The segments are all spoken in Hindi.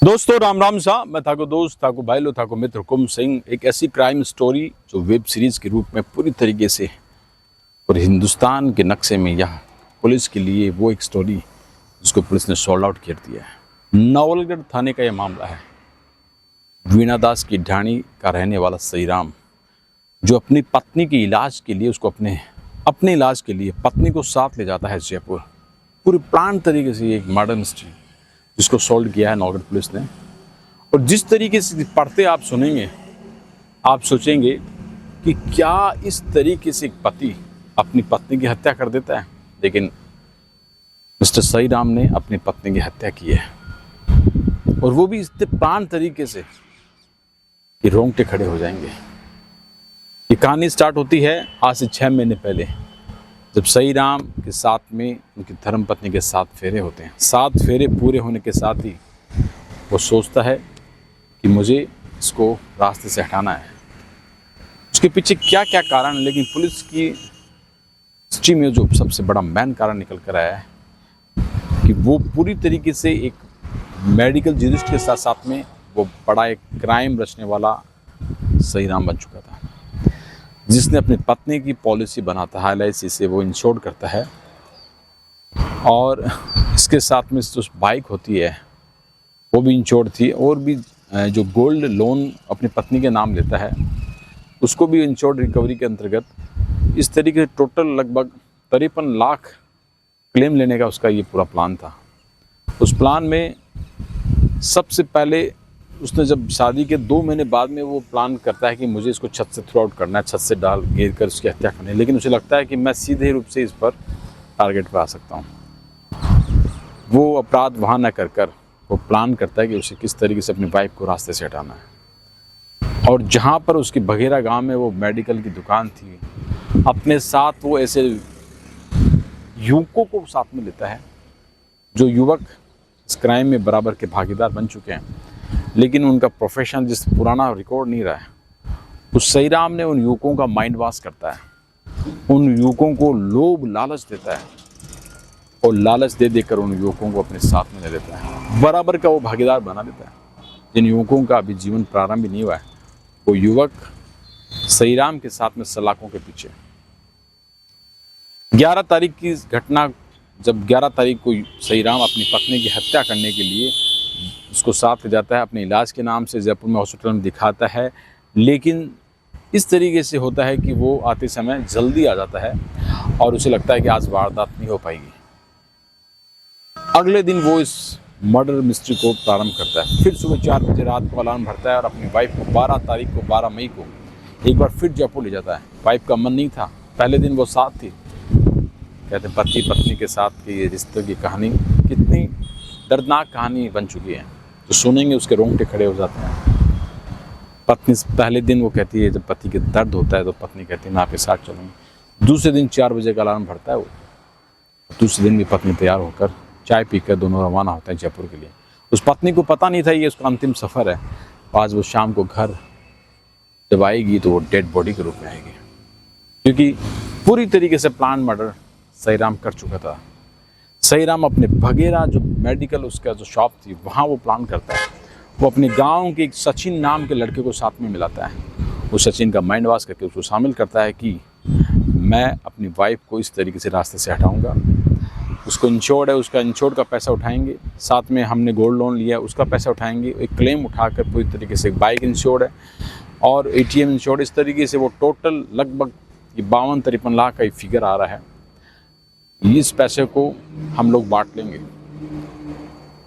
दोस्तों राम राम सा मैं थाको दोस्त थाको भाई लो थाको मित्र हुकुम सिंह। एक ऐसी क्राइम स्टोरी जो वेब सीरीज के रूप में पूरी तरीके से और हिंदुस्तान के नक्शे में यहाँ पुलिस के लिए वो एक स्टोरी जिसको पुलिस ने सॉल्व आउट कर दिया है। नवलगढ़ थाने का यह मामला है। वीणा दास की ढाणी का रहने वाला सईराम जो अपनी पत्नी के इलाज के लिए उसको अपने इलाज के लिए पत्नी को साथ ले जाता है जयपुर। पूरी प्लान तरीके से एक मर्डर मिस्ट्री जिसको सॉल्व किया है नवलगढ़ पुलिस ने। और जिस तरीके से पढ़ते आप सुनेंगे आप सोचेंगे कि क्या इस तरीके से एक पति अपनी पत्नी की हत्या कर देता है, लेकिन मिस्टर सईराम ने अपनी पत्नी की हत्या की है और वो भी इतने प्लान तरीके से कि रोंगटे खड़े हो जाएंगे। ये कहानी स्टार्ट होती है आज से 6 महीने पहले, जब सईराम के साथ में उनकी धर्मपत्नी के 7 फेरे होते हैं। 7 फेरे पूरे होने के साथ ही वो सोचता है कि मुझे इसको रास्ते से हटाना है। उसके पीछे क्या क्या कारण, लेकिन पुलिस की हिस्ट्री में जो सबसे बड़ा मेन कारण निकल कर आया है कि वो पूरी तरीके से एक मेडिकल जर्नलिस्ट के साथ साथ में वो बड़ा एक क्राइम रचने वाला सईराम बन चुका था, जिसने अपनी पत्नी की पॉलिसी बनाता है, LIC से वो इंश्योर करता है। और इसके साथ में जो बाइक होती है वो भी इंश्योर्ड थी, और भी जो गोल्ड लोन अपनी पत्नी के नाम लेता है उसको भी इंश्योर्ड रिकवरी के अंतर्गत। इस तरीके से टोटल लगभग 53 लाख क्लेम लेने का उसका ये पूरा प्लान था। उस प्लान में सबसे पहले उसने जब शादी के 2 महीने बाद में वो प्लान करता है कि मुझे इसको छत से थ्रू आउट करना है, छत से डाल गिर कर उसकी हत्या करनी है, लेकिन उसे लगता है कि मैं सीधे रूप से इस पर टारगेट पर आ सकता हूँ। वो अपराध वहाँ न कर कर वो प्लान करता है कि उसे किस तरीके से अपनी वाइफ को रास्ते से हटाना है। और जहाँ पर उसकी बघेरा गांव में वो मेडिकल की दुकान थी, अपने साथ वो ऐसे युवकों को साथ में लेता है जो युवक इस क्राइम में बराबर के भागीदार बन चुके हैं, लेकिन उनका प्रोफेशन जिस पुराना रिकॉर्ड नहीं रहा है। उस सईराम ने उन युवकों का माइंड वॉश करता है, उन युवकों को लोभ लालच देता है और लालच दे देकर उन युवकों को अपने साथ में ले लेता है, बराबर का वो भागीदार बना देता है। जिन युवकों का अभी जीवन प्रारंभ ही नहीं हुआ है, वो युवक सईराम के साथ में सलाखों के पीछे। 11 तारीख की घटना, जब 11 तारीख को सईराम अपनी पत्नी की हत्या करने के लिए उसको साथ ले जाता है, अपने इलाज के नाम से जयपुर में हॉस्पिटल में दिखाता है, लेकिन इस तरीके से होता है कि वो आते समय जल्दी आ जाता है और उसे लगता है कि आज वारदात नहीं हो पाएगी। अगले दिन वो इस मर्डर मिस्ट्री को प्रारंभ करता है। फिर सुबह 4 बजे रात को अलार्म भरता है और अपनी वाइफ को 12 तारीख को 12 मई को एक बार फिर जयपुर ले जाता है। वाइफ का मन नहीं था, पहले दिन वो साथ थी। कहते हैं पति पत्नी के साथ की ये रिश्ते की कहानी कितनी दर्दनाक कहानी बन चुकी है, तो सुनेंगे उसके रोंगटे खड़े हो जाते हैं। पत्नी पहले दिन वो कहती है, जब पति के दर्द होता है तो पत्नी कहती है मैं आपके साथ चलूँगी। दूसरे दिन 4 बजे का अलार्म भरता है वो, दूसरे दिन भी पत्नी तैयार होकर चाय पीकर दोनों रवाना होते हैं जयपुर के लिए। उस पत्नी को पता नहीं था ये उसका अंतिम सफ़र है। आज वो शाम को घर जब आएगी तो वो डेड बॉडी के रूप में आएगी, क्योंकि पूरी तरीके से प्लान मर्डर सईराम कर चुका था। सईराम अपने भगेरा जो मेडिकल उसका जो शॉप थी वहाँ वो प्लान करता है। वो अपने गांव के एक सचिन नाम के लड़के को साथ में मिलाता है। वो सचिन का माइंड वॉश करके उसको शामिल करता है कि मैं अपनी वाइफ को इस तरीके से रास्ते से हटाऊंगा। उसको इंश्योर्ड है, उसका इंश्योर्ड का पैसा उठाएंगे, साथ में हमने गोल्ड लोन लिया उसका पैसा उठाएंगे, एक क्लेम उठाकर पूरी तरीके से बाइक इंश्योर्ड है और ATM इंश्योर्ड। इस तरीके से वो टोटल लगभग 52-53 लाख का फिगर आ रहा है। इस पैसे को हम लोग बांट लेंगे,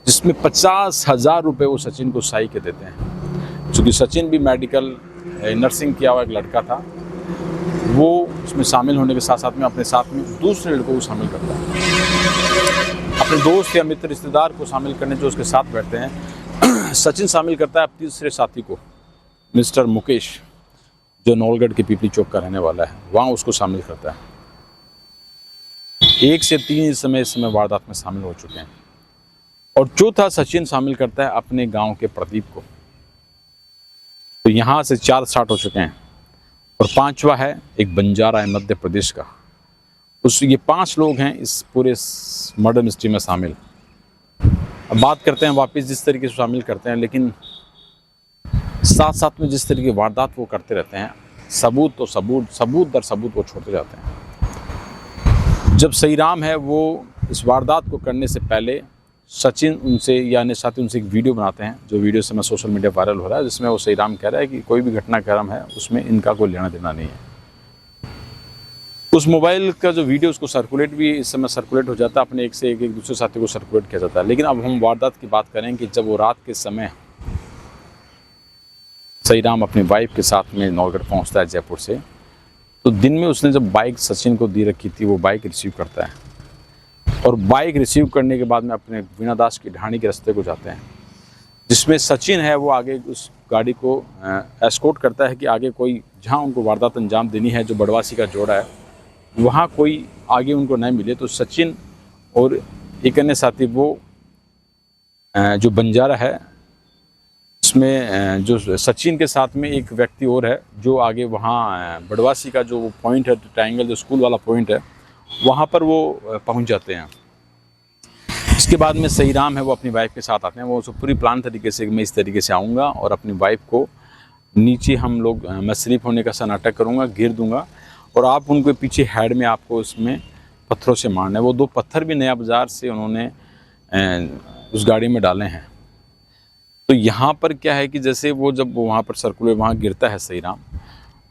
जिसमें 50,000 रुपये वो सचिन को साई के देते हैं। चूँकि सचिन भी मेडिकल नर्सिंग किया हुआ एक लड़का था, वो उसमें शामिल होने के साथ साथ में अपने साथ में दूसरे लड़कों को शामिल करता है। अपने दोस्त या मित्र रिश्तेदार को शामिल करने जो उसके साथ बैठते हैं, सचिन शामिल करता है तीसरे साथी को, मिस्टर मुकेश, जो नवलगढ़ के पीपली चौक का रहने वाला है, वहाँ उसको शामिल करता है। 1 से 3 इस समय वारदात में शामिल हो चुके हैं। और चौथा सचिन शामिल करता है अपने गांव के प्रदीप को। तो यहाँ से 4 स्टार्ट हो चुके हैं और 5वां है एक बंजारा है मध्य प्रदेश का। ये 5 लोग हैं इस पूरे मर्डर मिस्ट्री में शामिल। अब बात करते हैं वापस जिस तरीके से शामिल करते हैं, लेकिन साथ साथ में जिस तरीके की वारदात वो करते रहते हैं, सबूत तो सबूत दर सबूत वो छोड़ते जाते हैं। जब सहीराम है वो इस वारदात को करने से पहले सचिन उनसे यानी साथी उनसे एक वीडियो बनाते हैं, जो वीडियो समय सोशल मीडिया वायरल हो रहा है, जिसमें वो सहीराम कह रहा है कि कोई भी घटनाक्रम है उसमें इनका कोई लेना देना नहीं है। उस मोबाइल का जो वीडियो उसको सर्कुलेट भी इस समय सर्कुलेट हो जाता है, अपने एक से एक दूसरे साथी को सर्कुलेट किया जाता है। लेकिन अब हम वारदात की बात करें कि जब वो रात के समय सहीराम अपनी वाइफ के साथ में नौगढ़ पहुंचता है जयपुर से, तो दिन में उसने जब बाइक सचिन को दी रखी थी वो बाइक रिसीव करता है, और बाइक रिसीव करने के बाद में अपने वीणादास की ढाणी के रास्ते को जाते हैं, जिसमें सचिन है वो आगे उस गाड़ी को एस्कॉर्ट करता है कि आगे कोई जहां उनको वारदात अंजाम देनी है, जो बड़वासी का जोड़ा है, वहाँ कोई आगे उनको नहीं मिले। तो सचिन और एक अन्य साथी वो जो बंजारा है, इसमें जो सचिन के साथ में एक व्यक्ति और है जो आगे वहाँ बड़वासी का जो पॉइंट है, ट्रायंगल जो स्कूल वाला पॉइंट है, वहाँ पर वो पहुँच जाते हैं। इसके बाद में सहीराम है वो अपनी वाइफ के साथ आते हैं। वो उसको पूरी प्लान तरीके से मैं इस तरीके से आऊँगा और अपनी वाइफ को नीचे हम लोग मैं स्लिप होने का सा नाटक करूँगा, गिर दूँगा, और आप उनके पीछे हेड में आपको उसमें पत्थरों से मारना है। वो 2 पत्थर भी नया बाज़ार से उन्होंने उस गाड़ी में डाले हैं। तो यहाँ पर क्या है कि जैसे वो जब वहाँ पर सर्कुलर वहाँ गिरता है सहीराम,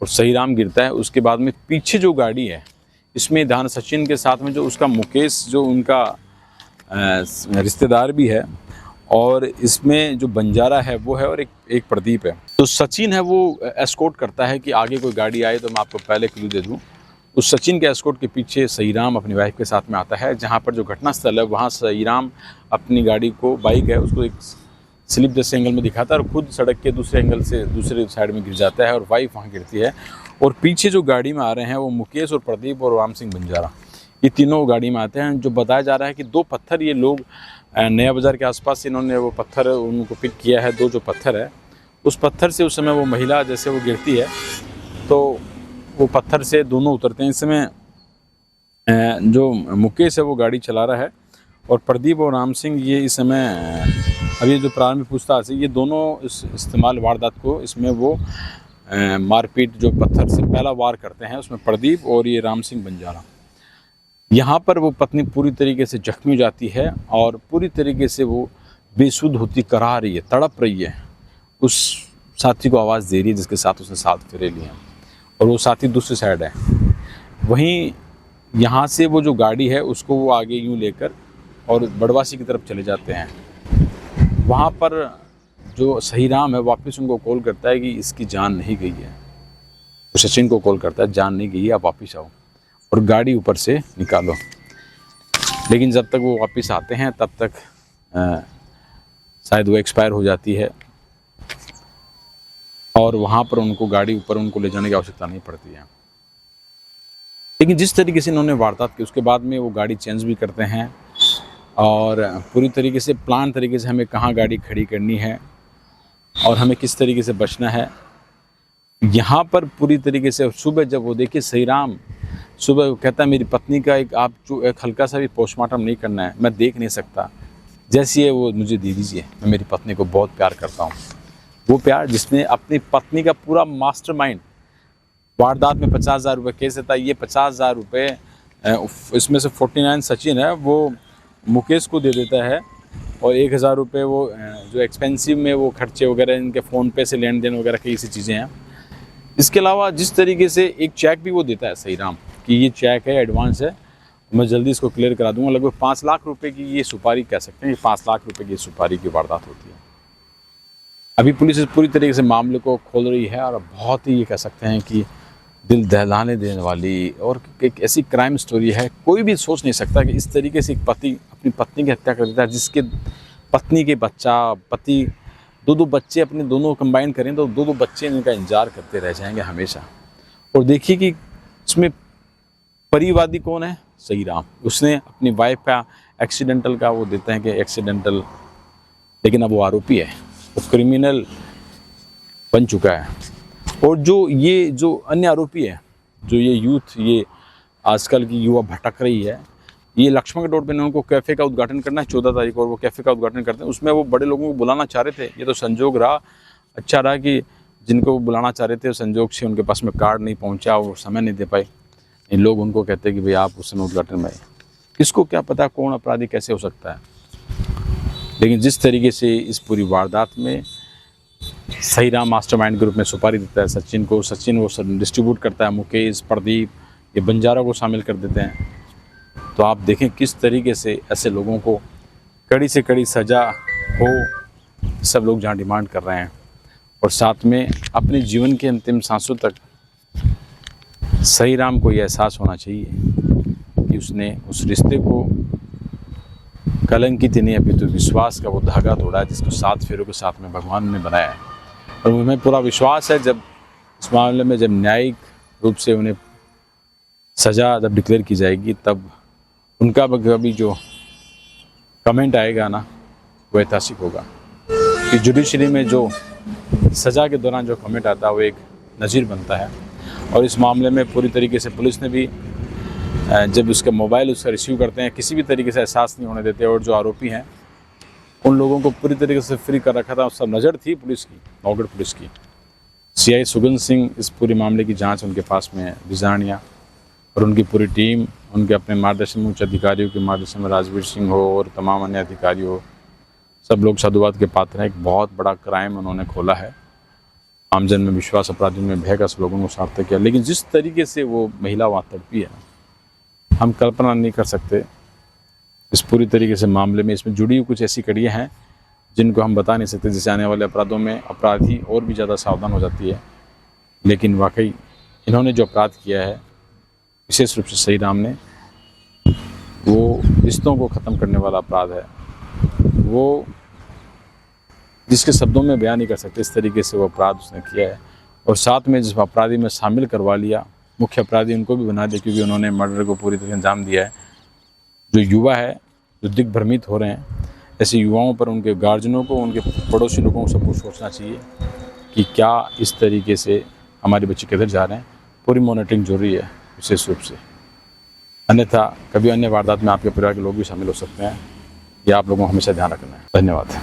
और सहीराम गिरता है, उसके बाद में पीछे जो गाड़ी है इसमें ध्यान सचिन के साथ में जो उसका मुकेश जो उनका रिश्तेदार भी है, और इसमें जो बंजारा है वो है, और एक प्रदीप है। तो सचिन है वो एस्कॉर्ट करता है कि आगे कोई गाड़ी आए तो मैं आपको पहले क्लू दे दूं। उस सचिन के एस्कॉर्ट के पीछे सहीराम अपनी वाइफ के साथ में आता है, जहां पर जो घटनास्थल है वहां सहीराम अपनी गाड़ी को, बाइक है उसको एक स्लिप जैसे एंगल में दिखाता है और खुद सड़क के दूसरे एंगल से दूसरे साइड में गिर जाता है, और वाइफ वहाँ गिरती है। और पीछे जो गाड़ी में आ रहे हैं वो मुकेश और प्रदीप और राम सिंह बंजारा, ये तीनों गाड़ी में आते हैं। जो बताया जा रहा है कि 2 पत्थर ये लोग नया बाज़ार के आसपास से इन्होंने वो पत्थर उनको पिक किया है। 2 जो पत्थर है, उस पत्थर से उस समय वो महिला जैसे वो गिरती है तो वो पत्थर से दोनों उतरते हैं। इस समय जो मुकेश है वो गाड़ी चला रहा है, और प्रदीप और राम सिंह ये इस समय अभी जो प्रारंभिक पूछताछ है, ये दोनों इस इस्तेमाल वारदात को इसमें वो मारपीट जो पत्थर से पहला वार करते हैं, उसमें प्रदीप और ये राम सिंह बंजारा। यहाँ पर वो पत्नी पूरी तरीके से जख्मी हो जाती है और पूरी तरीके से वो बेसुध होती करा रही है, तड़प रही है, उस साथी को आवाज़ दे रही है जिसके साथ उसने 7 फेरे लिए हैं, और वो साथी दूसरी साइड है। वहीं यहाँ से वो जो गाड़ी है उसको वो आगे यूँ लेकर और बड़वासी की तरफ चले जाते हैं। वहाँ पर जो सहीराम है वापस उनको कॉल करता है कि इसकी जान नहीं गई है। तो सचिन को कॉल करता है, जान नहीं गई है, आप वापस आओ और गाड़ी ऊपर से निकालो। लेकिन जब तक वो वापस आते हैं तब तक शायद वो एक्सपायर हो जाती है, और वहाँ पर उनको गाड़ी ऊपर उनको ले जाने की आवश्यकता नहीं पड़ती है। लेकिन जिस तरीके से इन्होंने वारदात की उसके बाद में वो गाड़ी चेंज भी करते हैं, और पूरी तरीके से प्लान तरीके से हमें कहाँ गाड़ी खड़ी करनी है और हमें किस तरीके से बचना है। यहाँ पर पूरी तरीके से सुबह जब वो देखिए सहीराम सुबह वो कहता है मेरी पत्नी का एक हल्का सा भी पोस्टमार्टम नहीं करना है, मैं देख नहीं सकता, जैसी है वो मुझे दे दीजिए, मैं मेरी पत्नी को बहुत प्यार करता हूँ। वो प्यार जिसने अपनी पत्नी का पूरा मास्टरमाइंड वारदात में 50,000 रुपये केस देता है, ये 50,000 रुपये इसमें से 49 सचिन है वो मुकेश को दे देता है, और 1,000 रुपये वो जो एक्सपेंसिव में वो खर्चे वगैरह इनके फ़ोन पे से लेन देन वगैरह कई सी चीज़ें हैं। इसके अलावा जिस तरीके से एक चेक भी वो देता है सहीराम कि ये चेक है, एडवांस है, मैं जल्दी इसको क्लियर करा दूंगा। लगभग 5 लाख रुपए की ये सुपारी कह सकते हैं, 5 लाख रुपए की सुपारी की वारदात होती है। अभी पुलिस पूरी तरीके से मामले को खोल रही है, और बहुत ही ये कह सकते हैं कि दिल दहलाने देने वाली और एक ऐसी क्राइम स्टोरी है। कोई भी सोच नहीं सकता कि इस तरीके से एक पति अपनी पत्नी की हत्या कर देता है, जिसके पत्नी के पति 2 बच्चे अपने दोनों कंबाइन करें तो 2 बच्चे इनका इंतजार करते रह जाएंगे हमेशा। और देखिए कि इसमें परिवादी कौन है, सहीराम। उसने अपनी वाइफ का एक्सीडेंटल का वो देते हैं कि एक्सीडेंटल, लेकिन अब वो आरोपी है, वो क्रिमिनल बन चुका है। और जो अन्य आरोपी है, जो ये यूथ, ये आजकल की युवा भटक रही है, ये लक्ष्मण रोड पे उनको कैफ़े का उद्घाटन करना है 14 तारीख को, और वो कैफ़े का उद्घाटन करते हैं। उसमें वो बड़े लोगों को बुलाना चाह रहे थे। ये तो संजोग रहा, अच्छा रहा कि जिनको वो बुलाना चाह रहे थे संजोग से उनके पास में कार्ड नहीं पहुंचा और समय नहीं दे पाए। इन लोग उनको कहते कि भाई आप उस समय उद्घाटन में आए। किसको क्या पता कौन अपराधी कैसे हो सकता है। लेकिन जिस तरीके से इस पूरी वारदात में सही राम मास्टरमाइंड ग्रुप में सुपारी देता है सचिन को, सचिन वो डिस्ट्रीब्यूट करता है, मुकेश, प्रदीप, ये बंजारा को शामिल कर देते हैं। तो आप देखें किस तरीके से ऐसे लोगों को कड़ी से कड़ी सज़ा हो, सब लोग जहाँ डिमांड कर रहे हैं। और साथ में अपने जीवन के अंतिम सांसों तक सही राम को ये एहसास होना चाहिए कि उसने उस रिश्ते को कलंकित नहीं अभी तो विश्वास का वो धागा तोड़ा है जिसको 7 फेरों के साथ में भगवान ने बनाया है। और मुझे पूरा विश्वास है जब इस मामले में जब न्यायिक रूप से उन्हें सज़ा जब डिक्लेयर की जाएगी तब उनका कभी जो कमेंट आएगा ना वो ऐतिहासिक होगा। कि जुडिशरी में जो सज़ा के दौरान जो कमेंट आता है वो एक नज़ीर बनता है। और इस मामले में पूरी तरीके से पुलिस ने भी जब उसका मोबाइल उसका रिसीव करते हैं किसी भी तरीके से एहसास नहीं होने देते, और जो आरोपी हैं उन लोगों को पूरी तरीके से फ्री कर रखा था। सब नज़र थी पुलिस की, नौगढ़ पुलिस की। CI सुगंध सिंह इस पूरे मामले की जांच उनके पास में बिजानिया और उनकी पूरी टीम, उनके अपने मार्गदर्शन में उच्च अधिकारियों के मार्गदर्शन में राजवीर सिंह हो और तमाम अन्य अधिकारी हो, सब लोग साधुवाद के पात्र हैं। एक बहुत बड़ा क्राइम उन्होंने खोला है, आमजन में विश्वास, अपराधियों में भय का स्लोगन को सार्थक किया। लेकिन जिस तरीके से वो महिला वहाँ तड़पी है हम कल्पना नहीं कर सकते। इस पूरी तरीके से मामले में इसमें जुड़ी हुई कुछ ऐसी कड़ियाँ हैं जिनको हम बता नहीं सकते, जिससे आने वाले अपराधों में अपराधी और भी ज़्यादा सावधान हो जाती है। लेकिन वाकई इन्होंने जो अपराध किया है विशेष रूप से सही राम ने, वो रिश्तों को ख़त्म करने वाला अपराध है, वो जिसके शब्दों में बयान नहीं कर सकते। इस तरीके से वो अपराध उसने किया है। और साथ में जिस अपराधी में शामिल करवा लिया, मुख्य अपराधी उनको भी बना दिया, क्योंकि उन्होंने मर्डर को पूरी तरह अंजाम दिया है। जो युवा है जो दिग्भ्रमित हो रहे हैं, ऐसे युवाओं पर उनके गार्जियनों को, उनके पड़ोसी लोगों को सबको सोचना चाहिए कि क्या इस तरीके से हमारे बच्चे किधर जा रहे हैं। पूरी मॉनिटरिंग जरूरी है विशेष रूप से, अन्यथा कभी अन्य वारदात में आपके परिवार के लोग भी शामिल हो सकते हैं। ये आप लोगों को हमेशा ध्यान रखना है। धन्यवाद।